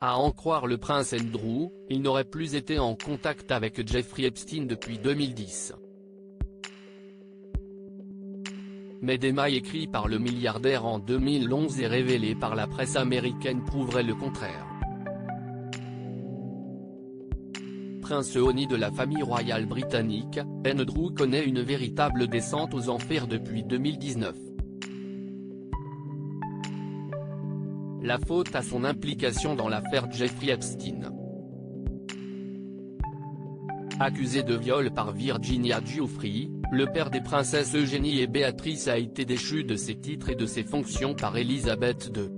À en croire le prince Andrew, il n'aurait plus été en contact avec Jeffrey Epstein depuis 2010. Mais des mails écrits par le milliardaire en 2011 et révélés par la presse américaine prouveraient le contraire. Prince honni de la famille royale britannique, Andrew connaît une véritable descente aux enfers depuis 2019. La faute à son implication dans l'affaire Jeffrey Epstein. Accusé de viol par Virginia Giuffre, le père des princesses Eugénie et Béatrice a été déchu de ses titres et de ses fonctions par Elisabeth II.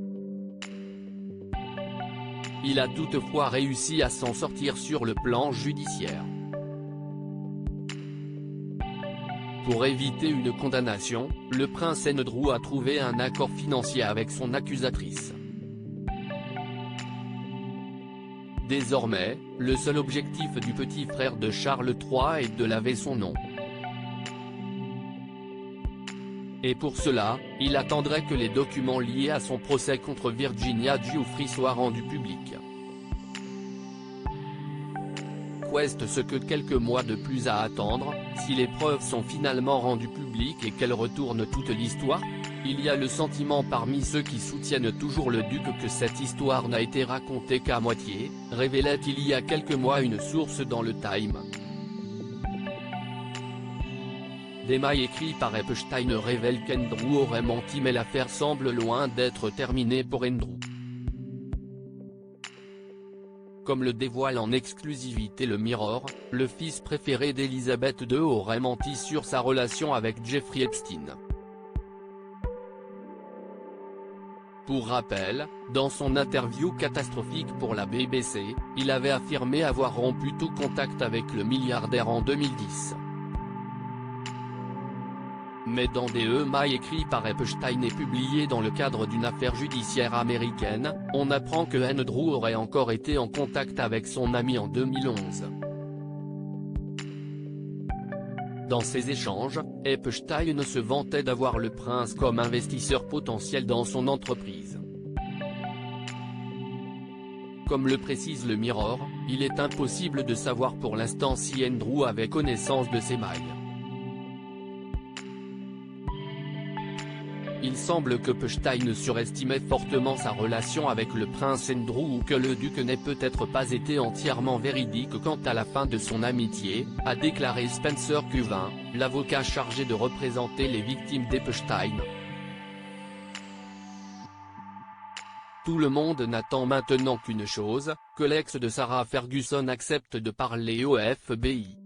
Il a toutefois réussi à s'en sortir sur le plan judiciaire. Pour éviter une condamnation, le prince Andrew a trouvé un accord financier avec son accusatrice. Désormais, le seul objectif du petit frère de Charles III est de laver son nom. Et pour cela, il attendrait que les documents liés à son procès contre Virginia Giuffre soient rendus publics. Reste ce que quelques mois de plus à attendre, si les preuves sont finalement rendues publiques et qu'elles retournent toute l'histoire. Il y a le sentiment parmi ceux qui soutiennent toujours le duc que cette histoire n'a été racontée qu'à moitié, révélait il y a quelques mois une source dans le Time. Des mails écrits par Epstein révèlent qu'Andrew aurait menti, mais l'affaire semble loin d'être terminée pour Andrew. Comme le dévoile en exclusivité le Mirror, le fils préféré d'Elisabeth II aurait menti sur sa relation avec Jeffrey Epstein. Pour rappel, dans son interview catastrophique pour la BBC, il avait affirmé avoir rompu tout contact avec le milliardaire en 2010. Mais dans des mails écrits par Epstein et publiés dans le cadre d'une affaire judiciaire américaine, on apprend que Andrew aurait encore été en contact avec son ami en 2011. Dans ces échanges, Epstein se vantait d'avoir le prince comme investisseur potentiel dans son entreprise. Comme le précise le Mirror, il est impossible de savoir pour l'instant si Andrew avait connaissance de ces mails. Il semble que Epstein surestimait fortement sa relation avec le prince Andrew ou que le duc n'ait peut-être pas été entièrement véridique quant à la fin de son amitié, a déclaré Spencer Cuvin, l'avocat chargé de représenter les victimes d'Epstein. Tout le monde n'attend maintenant qu'une chose, que l'ex de Sarah Ferguson accepte de parler au FBI.